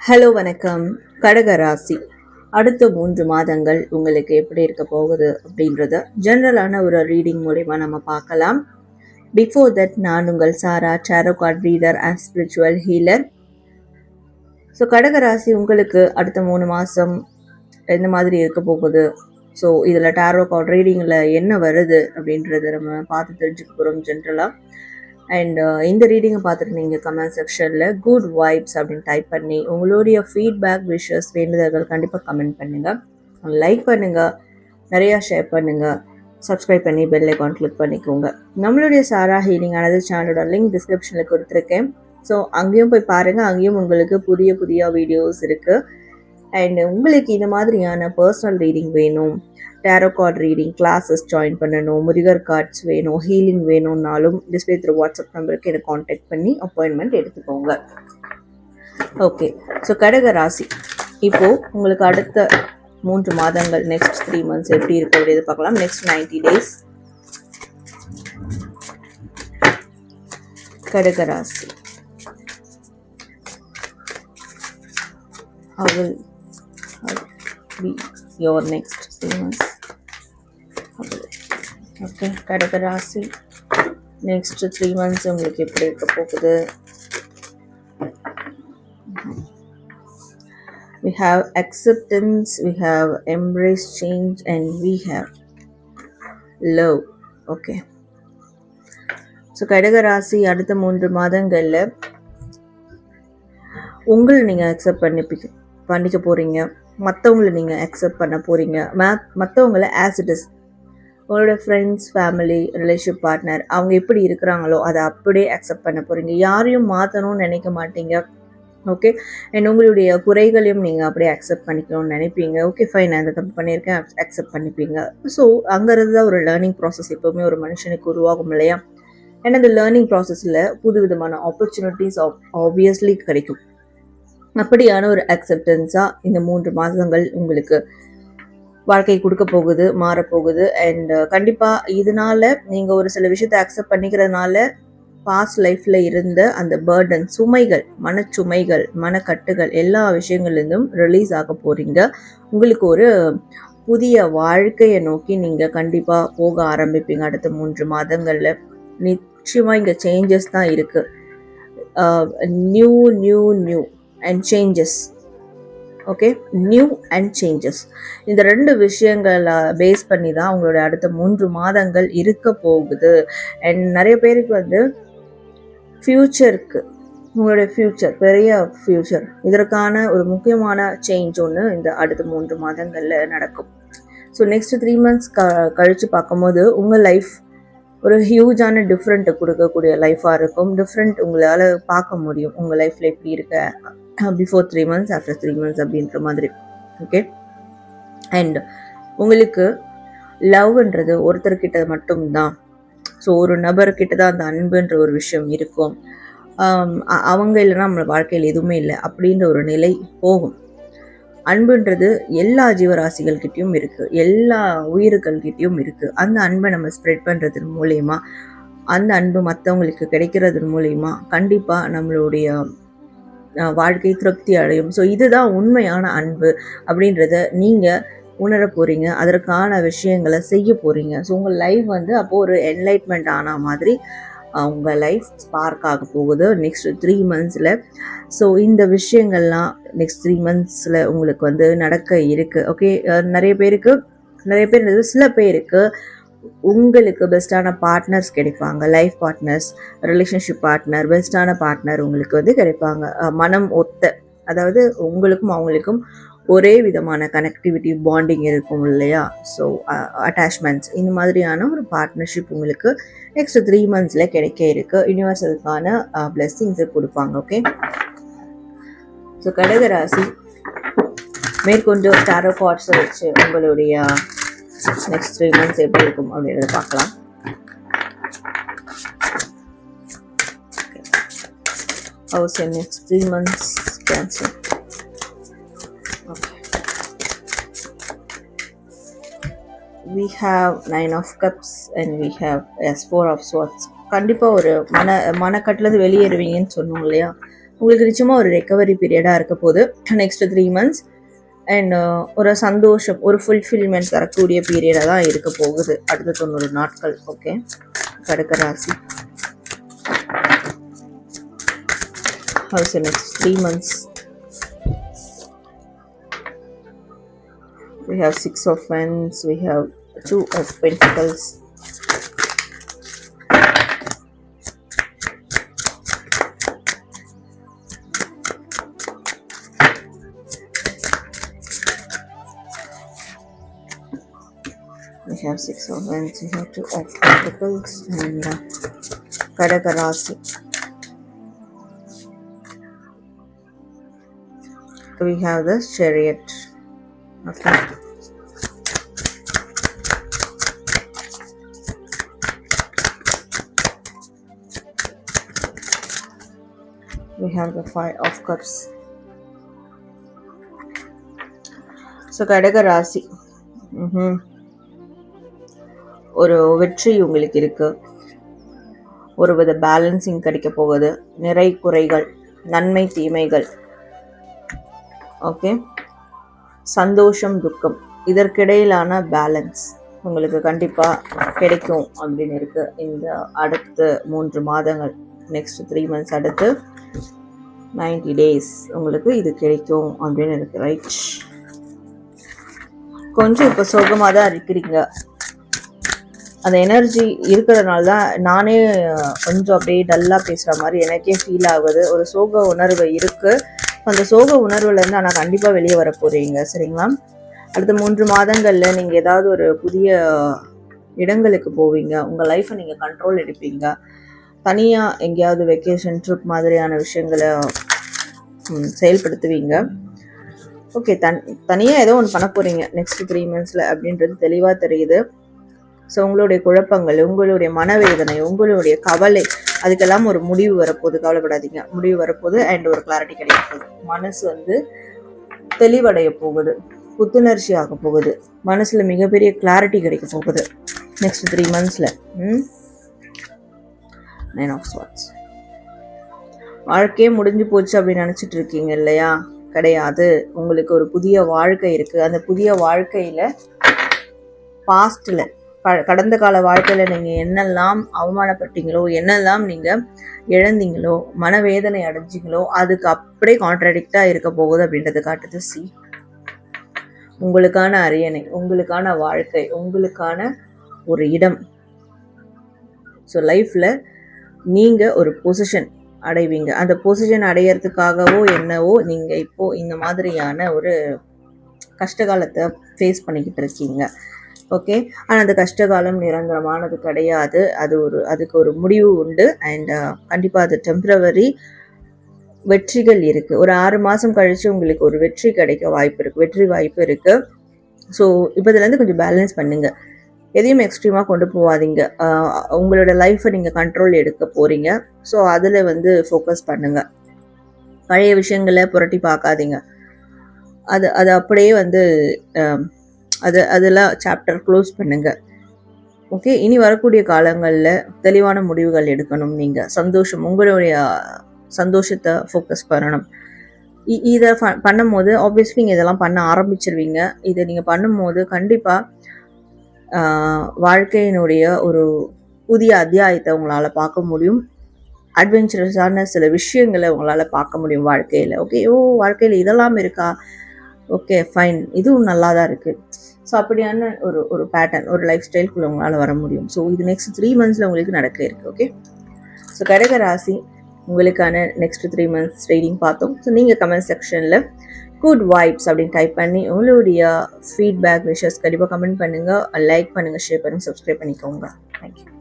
Hello வணக்கம். கடகராசி அடுத்த 3 மாதங்கள் உங்களுக்கு எப்படி இருக்க போகுது அப்படின்றத ஜென்ரலான ஒரு ரீடிங் மூலிமா நம்ம பார்க்கலாம். பிஃபோர் தட் நான் உங்கள் Sara, tarot card reader and spiritual healer. So கடகராசி உங்களுக்கு அடுத்த 3 மாதம் எந்த மாதிரி இருக்க போகுது, ஸோ இதில் டேரோ கார்ட் ரீடிங்கில் என்ன வருது அப்படின்றத நம்ம பார்த்து தெரிஞ்சுக்க போகிறோம் ஜென்ரலாக. அண்ட் இந்த ரீடிங்கை பார்த்துட்டு நீங்கள் கமெண்ட் செக்ஷனில் குட் வைப்ஸ் அப்படின்னு டைப் பண்ணி உங்களுடைய ஃபீட்பேக், விஷஸ், வேண்டுதல்கள் கண்டிப்பாக கமெண்ட் பண்ணுங்கள், லைக் பண்ணுங்கள், நிறையா ஷேர் பண்ணுங்கள், சப்ஸ்கிரைப் பண்ணி பெல் ஐகான் கிளிக் பண்ணிக்கோங்க. நம்மளுடைய சாரா ஹீலிங் ஆனது சேனலோட லிங்க் டிஸ்கிரிப்ஷனில் கொடுத்துருக்கேன். ஸோ அங்கேயும் போய் பாருங்கள். அங்கேயும் உங்களுக்கு புதிய புதிய வீடியோஸ் இருக்குது. அண்ட் உங்களுக்கு இந்த மாதிரியான பர்சனல் ரீடிங் வேணும், tarot card reading classes join பண்ணணும், முருகர் கார்ட்ஸ் வேணும், ஹீலிங் வேணும்னாலும் டிஸ்பிளே த்ரூ வாட்ஸ்அப் நம்பருக்கு எனக்கு காண்டாக்ட் பண்ணி அப்பாயின்மெண்ட் எடுத்துக்கோங்க. ஓகே, ஸோ கடக ராசி இப்போது உங்களுக்கு அடுத்த 3 மாதங்கள், நெக்ஸ்ட் 3 months எப்படி இருக்க வேண்டியது பார்க்கலாம். நெக்ஸ்ட் 90 days கடக ராசி. How will be your next 3 months? Okay, கடக ராசி நெக்ஸ்ட் 3 months உங்களுக்கு எப்படி இருக்க போகுது? We have acceptance, we have embrace change, and we have love. Okay, so கடக ராசி அடுத்த 3 மாதங்களில் உங்களை நீங்கள் அக்செப்ட் பண்ணிக்க போகிறீங்க, மற்றவங்களை நீங்கள் அக்செப்ட் பண்ண போகிறீங்க, மற்றவங்களை ஆஸ் இட் இஸ், உங்களோட ஃப்ரெண்ட்ஸ், ஃபேமிலி, ரிலேஷன் பார்ட்னர் அவங்க எப்படி இருக்கிறாங்களோ அதை அப்படியே அக்செப்ட் பண்ண போகிறீங்க. யாரையும் மாற்றணும்னு நினைக்க மாட்டீங்க. ஓகே, அண்ட் உங்களுடைய குறைகளையும் நீங்கள் அப்படியே அக்செப்ட் பண்ணிக்கணும்னு நினைப்பீங்க. ஓகே ஃபைன், நான் இந்த தப்பு பண்ணியிருக்கேன், அக்செப்ட் பண்ணிப்பீங்க. ஸோ அங்கேருந்து தான் ஒரு லேர்னிங் ப்ராசஸ் எப்போவுமே ஒரு மனுஷனுக்கு உருவாகும் இல்லையா? அண்ட் அந்த லேர்னிங் ப்ராசஸில் புது விதமான ஆப்பர்ச்சுனிட்டிஸ் ஆப்வியஸ்லி கிடைக்கும். அப்படியான ஒரு அக்செப்டன்ஸாக இந்த 3 மாதங்கள் உங்களுக்கு வாழ்க்கை கொடுக்க போகுது, மாறப்போகுது. அண்ட் கண்டிப்பாக இதனால் நீங்கள் ஒரு சில விஷயத்தை அக்செப்ட் பண்ணிக்கிறதுனால பாஸ்ட் லைஃப்பில் இருந்த அந்த பேர்டன், சுமைகள், மனச்சுமைகள், மனக்கட்டுகள் எல்லா விஷயங்கள்லேருந்தும் ரிலீஸ் ஆக போகிறீங்க. உங்களுக்கு ஒரு புதிய வாழ்க்கையை நோக்கி நீங்கள் கண்டிப்பாக போக ஆரம்பிப்பீங்க அடுத்த 3 மாதங்களில். நிச்சயமாக இங்கே சேஞ்சஸ் தான் இருக்குது. New new new and changes. Okay, new and changes, இந்த 2 விஷயங்களை பேஸ் பண்ணி தான் உங்களோட அடுத்த 3 மாதங்கள் இருக்க போகுது. அண்ட் நிறைய பேருக்கு வந்து ஃப்யூச்சருக்கு, உங்களுடைய ஃப்யூச்சர், பெரிய ஃப்யூச்சர், இதற்கான ஒரு முக்கியமான சேஞ்ச் ஒன்று இந்த அடுத்த 3 மாதங்களில் நடக்கும். ஸோ நெக்ஸ்ட் 3 months கழித்து பார்க்கும்போது உங்கள் லைஃப் ஒரு ஹியூஜான டிஃப்ரெண்ட்டை கொடுக்கக்கூடிய லைஃபாக இருக்கும். டிஃப்ரெண்ட் உங்களால் பார்க்க முடியும் உங்கள் லைஃப்பில் எப்படி இருக்க பிஃபோர் 3 months, ஆஃப்டர் 3 months அப்படின்ற மாதிரி. ஓகே, அண்ட் உங்களுக்கு லவ்ன்றது ஒருத்தர்கிட்ட மட்டும்தான். ஸோ ஒரு நபர்கிட்ட தான் அந்த அன்புன்ற ஒரு விஷயம் இருக்கும். அவங்க இல்லைன்னா நம்ம வாழ்க்கையில் எதுவுமே இல்லை அப்படின்ற ஒரு நிலை போகும். அன்புன்றது எல்லா ஜீவராசிகள்கிட்டையும் இருக்குது, எல்லா உயிர்கள்கிட்டையும் இருக்குது. அந்த அன்பை நம்ம ஸ்ப்ரெட் பண்ணுறதன் மூலயமா, அந்த அன்பு மற்றவங்களுக்கு கிடைக்கிறதன் மூலயமா கண்டிப்பாக நம்மளுடைய வாழ்க்கை திருப்தி அடையும். ஸோ இதுதான் உண்மையான அன்பு அப்படின்றத நீங்கள் உணர போகிறீங்க, அதற்கான விஷயங்களை செய்ய போகிறீங்க. ஸோ உங்கள் லைஃப் வந்து அப்போது ஒரு என்லைட்மெண்ட் ஆன மாதிரி உங்கள் லைஃப் ஸ்பார்க் ஆக போகுது நெக்ஸ்ட் 3 monthsல. ஸோ இந்த விஷயங்கள்லாம் நெக்ஸ்ட் 3 monthsல உங்களுக்கு வந்து நடக்க இருக்குது. ஓகே, நிறைய பேர் சில பேருக்கு உங்களுக்கு பெஸ்ட்டான பார்ட்னர்ஸ் கிடைப்பாங்க, லைஃப் பார்ட்னர்ஸ், ரிலேஷன்ஷிப் பார்ட்னர், பெஸ்ட்டான பார்ட்னர் உங்களுக்கு வந்து கிடைப்பாங்க. மனம் ஒத்த, அதாவது உங்களுக்கும் அவங்களுக்கும் ஒரே விதமான கனெக்டிவிட்டி, பாண்டிங் இருக்கும் இல்லையா? ஸோ அட்டாச்மெண்ட்ஸ், இந்த மாதிரியான ஒரு பார்ட்னர்ஷிப் உங்களுக்கு நெக்ஸ்ட் 3 monthsல கிடைக்க இருக்கு. யூனிவர்சலுக்கான பிளெஸ்ஸிங்ஸை கொடுப்பாங்க. ஓகே, ஸோ கடகராசி மேற்கொண்டு டேரோ கார்ட்ஸை வச்சு உங்களுடைய நெக்ஸ்ட் 3 months எப்படி இருக்கும் அப்படின்றத பார்க்கலாம். House next 3 months cancer. we have 9 of cups and we have 4 of swords. கண்டிப்பாக ஒரு மனக்கட்டிலேருந்து வெளியேறுவீங்கன்னு சொன்னோம் இல்லையா? உங்களுக்கு நிச்சயமாக ஒரு ரெக்கவரி பீரியடாக இருக்க போது நெக்ஸ்ட் 3 months. அண்ட் ஒரு சந்தோஷம், ஒரு ஃபுல்ஃபில்மெண்ட் தரக்கூடிய பீரியடாக தான் இருக்க போகுது அடுத்த 90 நாட்கள். ஓகே, கடக ராசி. How's the next 3 months? We have 6 of Wands, we have 2 of Pentacles. We have 6 of Wands, we have 2 of Pentacles, and Kadaka Rasi. We have the Chariot. Okay. We have the 5 of Cups. So Kadaka Rasi. ஒரு வெற்றி உங்களுக்கு இருக்கு. ஒரு வித balancing கிடைக்க போகுது. நிறை குறைகள், நன்மை தீமைகள், ஓகே, சந்தோஷம் துக்கம், இதற்கிடையிலான பேலன்ஸ் உங்களுக்கு கண்டிப்பாக கிடைக்கும் அப்படின்னு இருக்கு இந்த அடுத்த 3 மாதங்கள். நெக்ஸ்ட் 3 months, அடுத்து 90 days உங்களுக்கு இது கிடைக்கும் அப்படின்னு இருக்கு. ரைட், கொஞ்சம் இப்போ சோகமாக தான் இருக்கிறீங்க. அந்த எனர்ஜி இருக்கிறதுனால தான் நானே கொஞ்சம் அப்படியே டல்லாக பேசுகிற மாதிரி எனக்கே ஃபீல் ஆகுது. ஒரு சோக உணர்வு இருக்குது. அந்த சோக உணர்வுலேருந்து ஆனால் கண்டிப்பாக வெளியே வர போகிறீங்க. சரிங்களா? அடுத்த 3 மாதங்களில் நீங்கள் ஏதாவது ஒரு புதிய இடங்களுக்கு போவீங்க. உங்கள் லைஃப்பை நீங்கள் கண்ட்ரோல் எடுப்பீங்க. தனியாக எங்கேயாவது வெக்கேஷன் ட்ரிப் மாதிரியான விஷயங்களை செயல்படுத்துவீங்க. ஓகே, தனியாக ஏதோ ஒன்று பண்ண போகிறீங்க நெக்ஸ்ட் 3 months அப்படின்றது தெளிவாக தெரியுது. ஸோ உங்களுடைய குழப்பங்கள், உங்களுடைய மனவேதனை, உங்களுடைய கவலை, அதுக்கெல்லாம் ஒரு முடிவு வரப்போகுது. கவலைப்படாதீங்க, முடிவு வரப்போகுது. அண்ட் ஒரு கிளாரிட்டி கிடைக்க போகுது. மனசு தெளிவடைய போகுது, புத்துணர்ச்சி ஆக போகுது. மனசில் மிகப்பெரிய கிளாரிட்டி கிடைக்க போகுது நெக்ஸ்ட் 3 months. 9 of Swords. வாழ்க்கையே முடிஞ்சு போச்சு அப்படின்னு நினச்சிட்டு இருக்கீங்க இல்லையா? கிடையாது. உங்களுக்கு ஒரு புதிய வாழ்க்கை இருக்குது. அந்த புதிய வாழ்க்கையில் பாஸ்டில், கடந்த கால வாழ்க்கையில் நீங்கள் என்னெல்லாம் அவமானப்பட்டீங்களோ, என்னெல்லாம் நீங்கள் இழந்தீங்களோ, மனவேதனை அடைஞ்சிங்களோ, அதுக்கு அப்படியே கான்ட்ராடிக்டாக இருக்க போகுது அப்படின்றது காட்டுது. உங்களுக்கான அரியணை, உங்களுக்கான வாழ்க்கை, உங்களுக்கான ஒரு இடம். ஸோ லைஃப்பில் நீங்கள் ஒரு பொசிஷன் அடைவீங்க. அந்த பொசிஷன் அடையிறதுக்காகவோ என்னவோ நீங்கள் இப்போது இந்த மாதிரியான ஒரு கஷ்டகாலத்தை ஃபேஸ் பண்ணிக்கிட்டு இருக்கீங்க. ஓகே, ஆனால் அந்த கஷ்டகாலம் நிரந்தரமானது கிடையாது. அதுக்கு ஒரு முடிவு உண்டு. அண்ட் கண்டிப்பாக அது டெம்பரவரி. வெற்றிகள் இருக்குது. ஒரு 6 மாதம் கழித்து உங்களுக்கு ஒரு வெற்றி கிடைக்க வாய்ப்பு இருக்குது. வெற்றி வாய்ப்பு இருக்குது. ஸோ இப்போதுலேருந்து கொஞ்சம் பேலன்ஸ் பண்ணுங்கள். எதையும் எக்ஸ்ட்ரீமாக கொண்டு போகாதீங்க. உங்களோட லைஃப்பை நீங்கள் கண்ட்ரோல் எடுக்க போகிறீங்க. ஸோ அதில் ஃபோக்கஸ் பண்ணுங்கள். பழைய விஷயங்களை புரட்டி பார்க்காதீங்க. அது அப்படியே அதெல்லாம் சாப்டர் க்ளோஸ் பண்ணுங்கள். ஓகே, இனி வரக்கூடிய காலங்களில் தெளிவான முடிவுகள் எடுக்கணும். நீங்கள் உங்களுடைய சந்தோஷத்தை ஃபோக்கஸ் பண்ணணும். இதை பண்ணும்போது ஆப்வியஸ்லி நீங்கள் இதெல்லாம் பண்ண ஆரம்பிச்சிருவீங்க. இதை நீங்கள் பண்ணும்போது கண்டிப்பாக வாழ்க்கையினுடைய ஒரு புதிய அத்தியாயத்தை உங்களால் பார்க்க முடியும். அட்வென்ச்சரஸான சில விஷயங்களை உங்களால் பார்க்க முடியும் வாழ்க்கையில். ஓகே, வாழ்க்கையில் இதெல்லாம் இருக்கா? ஓகே, ஃபைன், இதுவும் நல்லா தான் இருக்குது. ஸோ அப்படியான ஒரு பேட்டர்ன், ஒரு லைஃப் ஸ்டைல்குள்ளே உங்களால் வர முடியும். ஸோ இது நெக்ஸ்ட் 3 months உங்களுக்கு நடக்க இருக்குது. ஓகே, ஸோ கடக ராசி உங்களுக்கான நெக்ஸ்ட் 3 months ரீடிங் பார்த்தோம். ஸோ நீங்கள் கமெண்ட் செக்ஷனில் குட் வைப்ஸ் அப்படின்னு டைப் பண்ணி உங்களுடைய ஃபீட்பேக் விஷஸ் கண்டிப்பாக கமெண்ட் பண்ணுங்கள், லைக் பண்ணுங்கள், ஷேர் பண்ணுங்கள், சப்ஸ்கிரைப் பண்ணிக்கோங்க. தேங்க்யூ.